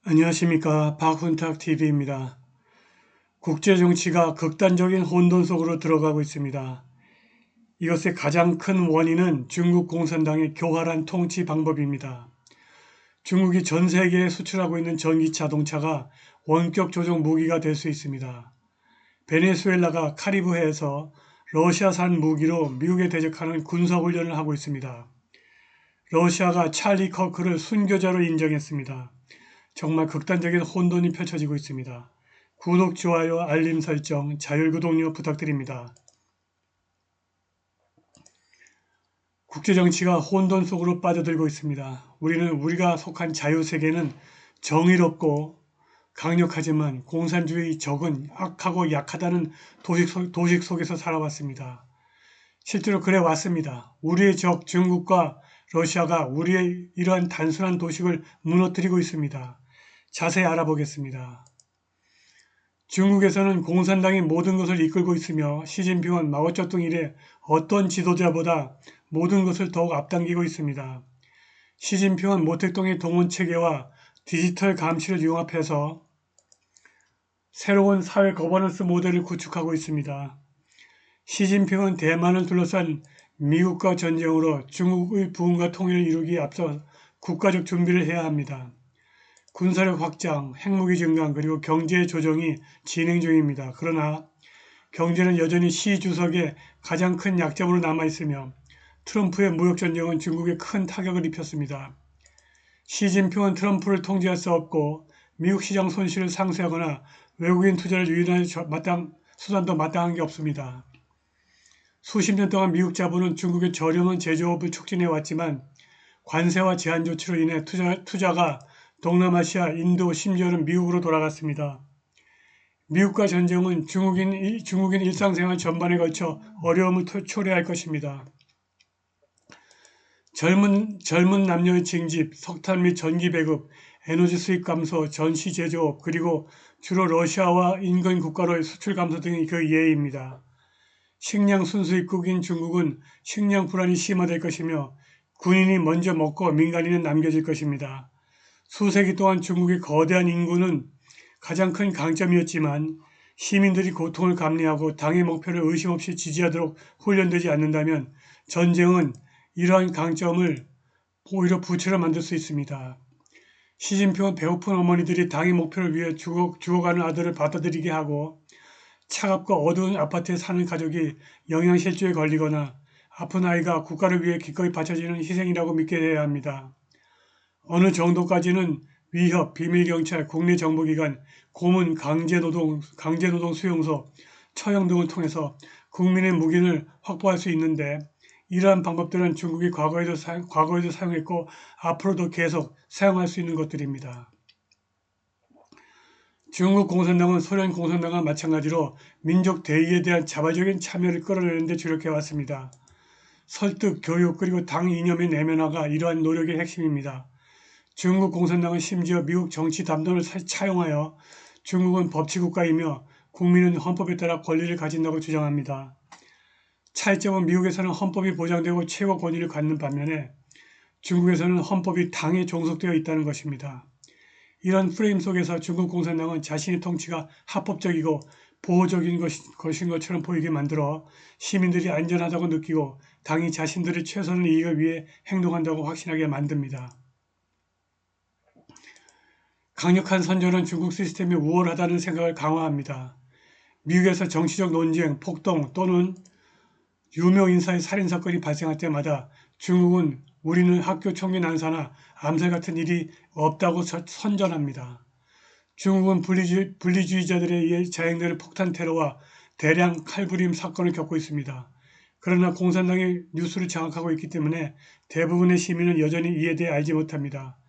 안녕하십니까. 박훈탁TV입니다. 국제정치가 극단적인 혼돈 속으로 들어가고 있습니다. 이것의 가장 큰 원인은 중국 공산당의 교활한 통치 방법입니다. 중국이 전 세계에 수출하고 있는 전기 자동차가 원격 조종 무기가 될 수 있습니다. 베네수엘라가 카리브해에서 러시아산 무기로 미국에 대적하는 군사훈련을 하고 있습니다. 러시아가 찰리 커크를 순교자로 인정했습니다. 정말 극단적인 혼돈이 펼쳐지고 있습니다. 구독, 좋아요, 알림 설정, 자율구독료 부탁드립니다. 국제정치가 혼돈 속으로 빠져들고 있습니다. 우리가 속한 자유세계는 정의롭고 강력하지만 공산주의 적은 악하고 약하다는 도식 속에서 살아왔습니다. 실제로 그래 왔습니다. 우리의 적 중국과 러시아가 우리의 이러한 단순한 도식을 무너뜨리고 있습니다. 자세히 알아보겠습니다. 중국에서는 공산당이 모든 것을 이끌고 있으며 시진핑은 마오쩌둥 이래 어떤 지도자보다 모든 것을 더욱 앞당기고 있습니다. 시진핑은 모택동의 동원체계와 디지털 감시를 융합해서 새로운 사회 거버넌스 모델을 구축하고 있습니다. 시진핑은 대만을 둘러싼 미국과 전쟁으로 중국의 부흥과 통일을 이루기에 앞서 국가적 준비를 해야 합니다. 군사력 확장, 핵무기 증강 그리고 경제 조정이 진행 중입니다. 그러나 경제는 여전히 시 주석의 가장 큰 약점으로 남아있으며 트럼프의 무역전쟁은 중국에 큰 타격을 입혔습니다. 시진핑은 트럼프를 통제할 수 없고 미국 시장 손실을 상쇄하거나 외국인 투자를 유인할 수단도 마땅한 게 없습니다. 수십 년 동안 미국 자본은 중국의 저렴한 제조업을 촉진해왔지만 관세와 제한 조치로 인해 투자가 동남아시아, 인도, 심지어는 미국으로 돌아갔습니다. 미국과 전쟁은 중국인 일상생활 전반에 걸쳐 어려움을 초래할 것입니다. 젊은 남녀의 징집, 석탄 및 전기 배급, 에너지 수입 감소, 전시 제조업, 그리고 주로 러시아와 인근 국가로의 수출 감소 등이 그 예입니다. 식량 순수입국인 중국은 식량 불안이 심화될 것이며 군인이 먼저 먹고 민간인은 남겨질 것입니다. 수세기 동안 중국의 거대한 인구는 가장 큰 강점이었지만 시민들이 고통을 감내하고 당의 목표를 의심 없이 지지하도록 훈련되지 않는다면 전쟁은 이러한 강점을 오히려 부채로 만들 수 있습니다. 시진핑은 배고픈 어머니들이 당의 목표를 위해 죽어가는 아들을 받아들이게 하고 차갑고 어두운 아파트에 사는 가족이 영양실조에 걸리거나 아픈 아이가 국가를 위해 기꺼이 바쳐지는 희생이라고 믿게 해야 합니다. 어느 정도까지는 위협, 비밀경찰, 국내 정보기관, 고문, 강제노동 수용소, 처형 등을 통해서 국민의 무기를 확보할 수 있는데 이러한 방법들은 중국이 과거에도 사용했고 앞으로도 계속 사용할 수 있는 것들입니다. 중국 공산당은 소련 공산당과 마찬가지로 민족 대의에 대한 자발적인 참여를 끌어내는 데 주력해왔습니다. 설득, 교육 그리고 당 이념의 내면화가 이러한 노력의 핵심입니다. 중국 공산당은 심지어 미국 정치 담론을 차용하여 중국은 법치국가이며 국민은 헌법에 따라 권리를 가진다고 주장합니다. 차이점은 미국에서는 헌법이 보장되고 최고 권위를 갖는 반면에 중국에서는 헌법이 당에 종속되어 있다는 것입니다. 이런 프레임 속에서 중국 공산당은 자신의 통치가 합법적이고 보호적인 것인 것처럼 보이게 만들어 시민들이 안전하다고 느끼고 당이 자신들의 최선의 이익을 위해 행동한다고 확신하게 만듭니다. 강력한 선전은 중국 시스템이 우월하다는 생각을 강화합니다. 미국에서 정치적 논쟁, 폭동 또는 유명 인사의 살인사건이 발생할 때마다 중국은 우리는 학교 총기 난사나 암살 같은 일이 없다고 선전합니다. 중국은 분리주의자들에 의해 자행되는 폭탄 테러와 대량 칼부림 사건을 겪고 있습니다. 그러나 공산당이 뉴스를 장악하고 있기 때문에 대부분의 시민은 여전히 이에 대해 알지 못합니다.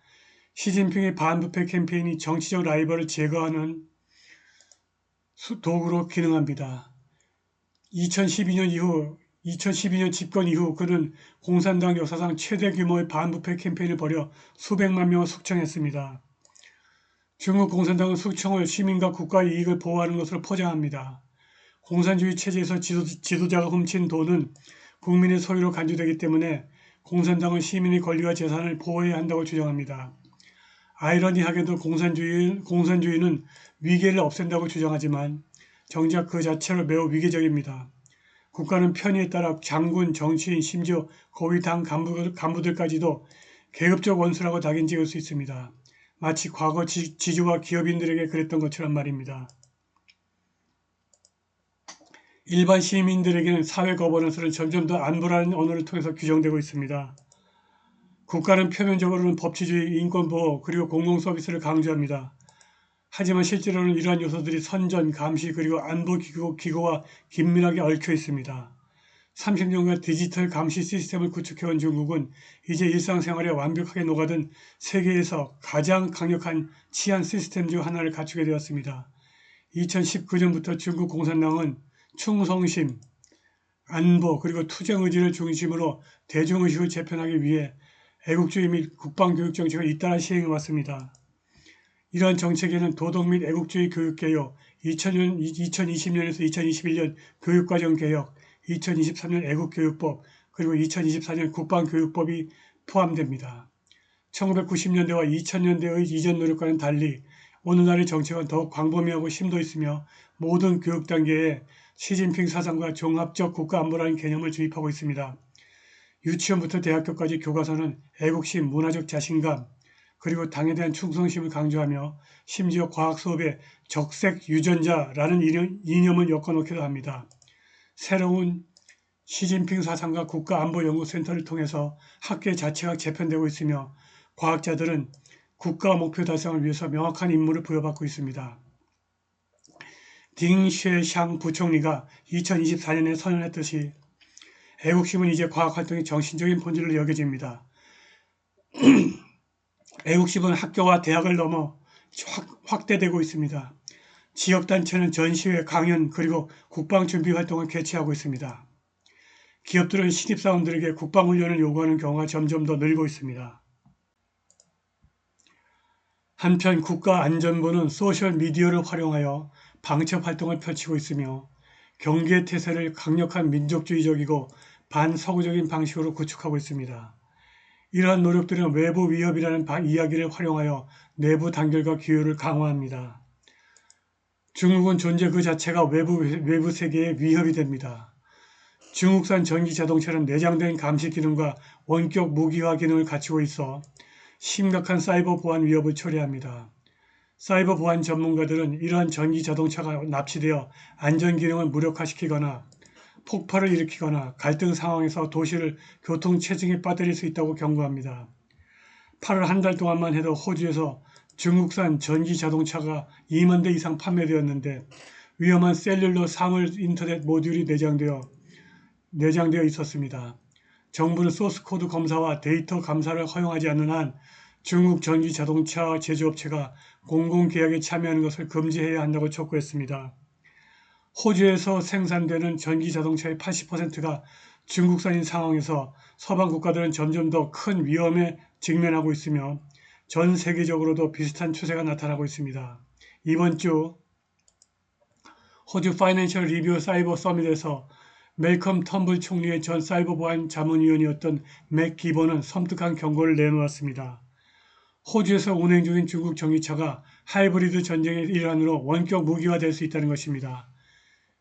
시진핑의 반부패 캠페인이 정치적 라이벌을 제거하는 도구로 기능합니다. 2012년 집권 이후 그는 공산당 역사상 최대 규모의 반부패 캠페인을 벌여 수백만 명을 숙청했습니다. 중국 공산당은 숙청을 시민과 국가의 이익을 보호하는 것으로 포장합니다. 공산주의 체제에서 지도자가 훔친 돈은 국민의 소유로 간주되기 때문에 공산당은 시민의 권리와 재산을 보호해야 한다고 주장합니다. 아이러니하게도 공산주의는 위계를 없앤다고 주장하지만 정작 그 자체로 매우 위계적입니다. 국가는 편의에 따라 장군, 정치인, 심지어 고위 당 간부들까지도 계급적 원수라고 낙인 찍을 수 있습니다. 마치 과거 지주와 기업인들에게 그랬던 것처럼 말입니다. 일반 시민들에게는 사회 거버넌스는 점점 더 안보라는 언어를 통해서 규정되고 있습니다. 국가는 표면적으로는 법치주의, 인권보호, 그리고 공공서비스를 강조합니다. 하지만 실제로는 이러한 요소들이 선전, 감시, 그리고 안보기구와 긴밀하게 얽혀 있습니다. 30년간 디지털 감시 시스템을 구축해온 중국은 이제 일상생활에 완벽하게 녹아든 세계에서 가장 강력한 치안 시스템 중 하나를 갖추게 되었습니다. 2019년부터 중국 공산당은 충성심, 안보 그리고 투쟁 의지를 중심으로 대중의식을 재편하기 위해 애국주의 및 국방교육 정책을 잇따라 시행해 왔습니다. 이러한 정책에는 도덕 및 애국주의 교육개혁, 2020년에서 2021년 교육과정 개혁, 2023년 애국교육법, 그리고 2024년 국방교육법이 포함됩니다. 1990년대와 2000년대의 이전 노력과는 달리 오늘날의 정책은 더욱 광범위하고 심도 있으며 모든 교육 단계에 시진핑 사상과 종합적 국가안보라는 개념을 주입하고 있습니다. 유치원부터 대학교까지 교과서는 애국심, 문화적 자신감, 그리고 당에 대한 충성심을 강조하며 심지어 과학 수업에 적색 유전자라는 이념을 엮어놓기도 합니다. 새로운 시진핑 사상과 국가안보연구센터를 통해서 학계 자체가 재편되고 있으며 과학자들은 국가 목표 달성을 위해서 명확한 임무를 부여받고 있습니다. 딩쉐샹 부총리가 2024년에 선언했듯이 애국심은 이제 과학활동의 정신적인 본질로 여겨집니다. 애국심은 학교와 대학을 넘어 확대되고 있습니다. 지역단체는 전시회, 강연, 그리고 국방준비활동을 개최하고 있습니다. 기업들은 신입사원들에게 국방훈련을 요구하는 경우가 점점 더 늘고 있습니다. 한편 국가안전부는 소셜미디어를 활용하여 방첩활동을 펼치고 있으며 경계 태세를 강력한 민족주의적이고 반서구적인 방식으로 구축하고 있습니다. 이러한 노력들은 외부 위협이라는 이야기를 활용하여 내부 단결과 규율을 강화합니다. 중국은 존재 그 자체가 외부 세계의 위협이 됩니다. 중국산 전기 자동차는 내장된 감시 기능과 원격 무기화 기능을 갖추고 있어 심각한 사이버 보안 위협을 초래합니다. 사이버 보안 전문가들은 이러한 전기 자동차가 납치되어 안전 기능을 무력화시키거나 폭발을 일으키거나 갈등 상황에서 도시를 교통체증에 빠뜨릴 수 있다고 경고합니다. 8월 한 달 동안만 해도 호주에서 중국산 전기 자동차가 2만 대 이상 판매되었는데 위험한 셀룰러 사물 인터넷 모듈이 내장되어 있었습니다. 정부는 소스코드 검사와 데이터 감사를 허용하지 않는 한 중국 전기 자동차 제조업체가 공공계약에 참여하는 것을 금지해야 한다고 촉구했습니다. 호주에서 생산되는 전기 자동차의 80%가 중국산인 상황에서 서방 국가들은 점점 더 큰 위험에 직면하고 있으며 전 세계적으로도 비슷한 추세가 나타나고 있습니다. 이번 주 호주 파이낸셜 리뷰 사이버 서밋에서 멜컴 텀블 총리의 전 사이버 보안 자문위원이었던 맥 기본은 섬뜩한 경고를 내놓았습니다. 호주에서 운행 중인 중국 전기차가 하이브리드 전쟁의 일환으로 원격 무기화될 수 있다는 것입니다.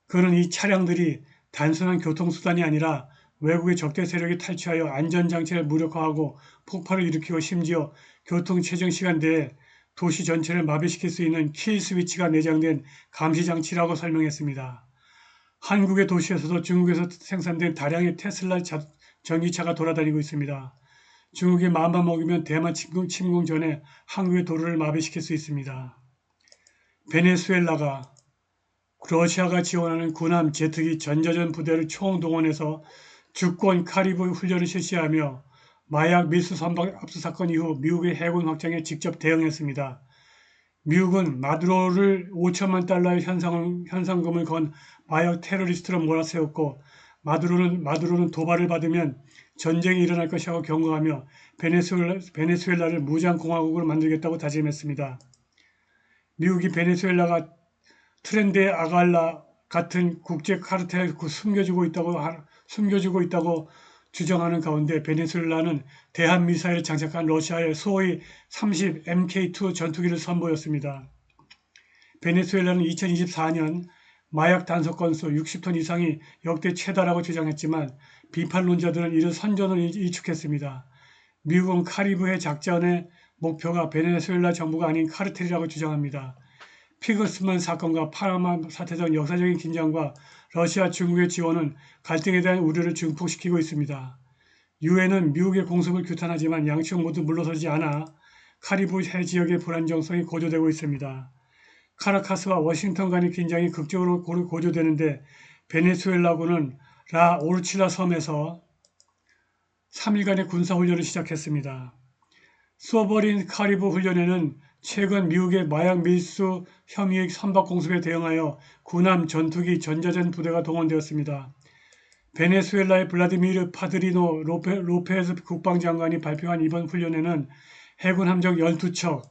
그는 이 차량들이 단순한 교통수단이 아니라 외국의 적대 세력이 탈취하여 안전장치를 무력화하고 폭발을 일으키고 심지어 교통체증 시간대에 도시 전체를 마비시킬 수 있는 킬 스위치가 내장된 감시장치라고 설명했습니다. 한국의 도시에서도 중국에서 생산된 다량의 테슬라 전기차가 돌아다니고 있습니다. 중국이 마음만 먹으면 대만 침공 전에 한국의 도로를 마비시킬 수 있습니다. 베네수엘라가 러시아가 지원하는 군함, 제트기, 전자전 부대를 총동원해서 주권 카리브 훈련을 실시하며 마약 밀수 선박 압수 사건 이후 미국의 해군 확장에 직접 대응했습니다. 미국은 마두로를 5천만 달러의 현상금을 건 마약 테러리스트로 몰아세웠고 마두로는 도발을 받으면 전쟁이 일어날 것이라고 경고하며 베네수엘라를 무장공화국으로 만들겠다고 다짐했습니다. 미국이 베네수엘라가 트렌데 아갈라 같은 국제 카르텔을 숨겨주고 있다고 주장하는 가운데 베네수엘라는 대한미사일을 장착한 러시아의 수호이 30 Mk2 전투기를 선보였습니다. 베네수엘라는 2024년 마약 단속 건수 60톤 이상이 역대 최다라고 주장했지만 비판론자들은 이를 선전을 일축했습니다. 미국은 카리브해 작전의 목표가 베네수엘라 정부가 아닌 카르텔이라고 주장합니다. 피그스만 사건과 파나마 사태 등 역사적인 긴장과 러시아, 중국의 지원은 갈등에 대한 우려를 증폭시키고 있습니다. 유엔은 미국의 공습을 규탄하지만 양측 모두 물러서지 않아 카리브해 지역의 불안정성이 고조되고 있습니다. 카라카스와 워싱턴 간의 긴장이 극적으로 고조되는데 베네수엘라군은 라 오르칠라 섬에서 3일간의 군사훈련을 시작했습니다. 수어버린 카리브 훈련에는 최근 미국의 마약 밀수 혐의의 선박 공습에 대응하여 구남 전투기 전자전 부대가 동원되었습니다. 베네수엘라의 블라디미르 파드리노 로페즈 국방장관이 발표한 이번 훈련에는 해군 함정 12척,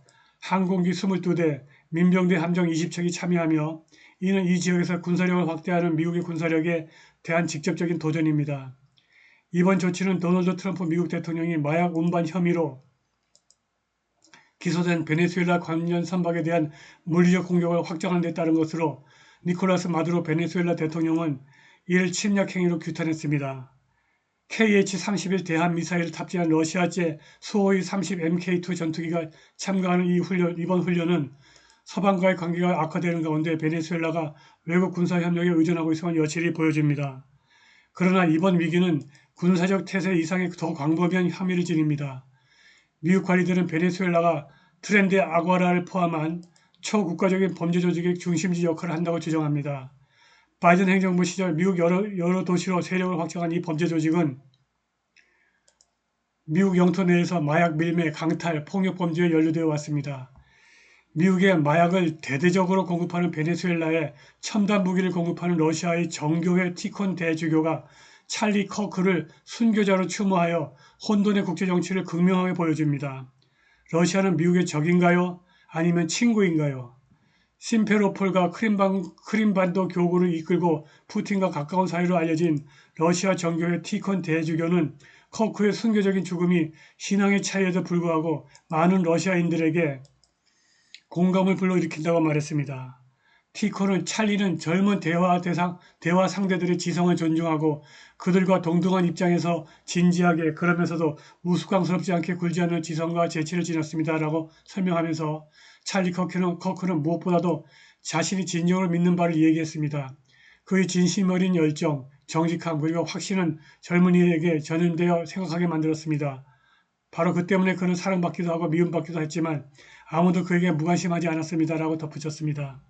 항공기 22대, 민병대 함정 20척이 참여하며 이는 이 지역에서 군사력을 확대하는 미국의 군사력에 대한 직접적인 도전입니다. 이번 조치는 도널드 트럼프 미국 대통령이 마약 운반 혐의로 기소된 베네수엘라 관련 선박에 대한 물리적 공격을 확정하는 데 따른 것으로 니콜라스 마두로 베네수엘라 대통령은 이를 침략 행위로 규탄했습니다. KH-31 대한미사일을 탑재한 러시아제 수호이 30 Mk2 전투기가 참가하는 이번 훈련은 서방과의 관계가 악화되는 가운데 베네수엘라가 외국 군사협력에 의존하고 있음을 여실히 보여줍니다. 그러나 이번 위기는 군사적 태세 이상의 더 광범위한 혐의를 지닙니다. 미국 관리들은 베네수엘라가 트렌드 아과라를 포함한 초국가적인 범죄 조직의 중심지 역할을 한다고 주장합니다. 바이든 행정부 시절 미국 여러 도시로 세력을 확장한 이 범죄 조직은 미국 영토 내에서 마약 밀매, 강탈, 폭력 범죄에 연루되어 왔습니다. 미국의 마약을 대대적으로 공급하는 베네수엘라에 첨단 무기를 공급하는 러시아의 정교회 티콘 대주교가 찰리 커크를 순교자로 추모하여 혼돈의 국제정치를 극명하게 보여줍니다. 러시아는 미국의 적인가요? 아니면 친구인가요? 심페로폴과 크림반도 교구를 이끌고 푸틴과 가까운 사이로 알려진 러시아 정교회 티콘 대주교는 커크의 순교적인 죽음이 신앙의 차이에도 불구하고 많은 러시아인들에게 공감을 불러일으킨다고 말했습니다. 티콘은 찰리는 젊은 대화 상대들의 지성을 존중하고 그들과 동등한 입장에서 진지하게 그러면서도 우스꽝스럽지 않게 굴지 않는 지성과 재치를 지녔습니다. 라고 설명하면서 찰리 커크는 무엇보다도 자신이 진정을 믿는 바를 얘기했습니다. 그의 진심 어린 열정, 정직함 그리고 확신은 젊은이에게 전염되어 생각하게 만들었습니다. 바로 그 때문에 그는 사랑받기도 하고 미움받기도 했지만 아무도 그에게 무관심하지 않았습니다. 라고 덧붙였습니다.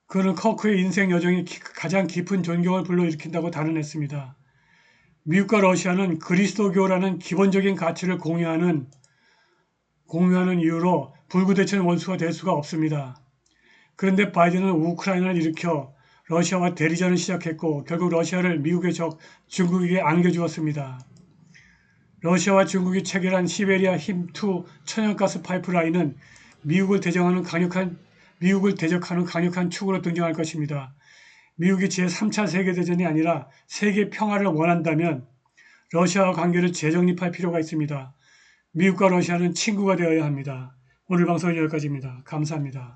그는 커크의 인생 여정이 가장 깊은 존경을 불러일으킨다고 단언했습니다. 미국과 러시아는 그리스도교라는 기본적인 가치를 공유하는 이유로 불구대천 원수가 될 수가 없습니다. 그런데 바이든은 우크라이나를 일으켜 러시아와 대리전을 시작했고 결국 러시아를 미국의 적 중국에게 안겨주었습니다. 러시아와 중국이 체결한 시베리아 힘2 천연가스 파이프라인은 미국을 대적하는 강력한 축으로 등장할 것입니다. 미국이 제3차 세계대전이 아니라 세계 평화를 원한다면 러시아와 관계를 재정립할 필요가 있습니다. 미국과 러시아는 친구가 되어야 합니다. 오늘 방송은 여기까지입니다. 감사합니다.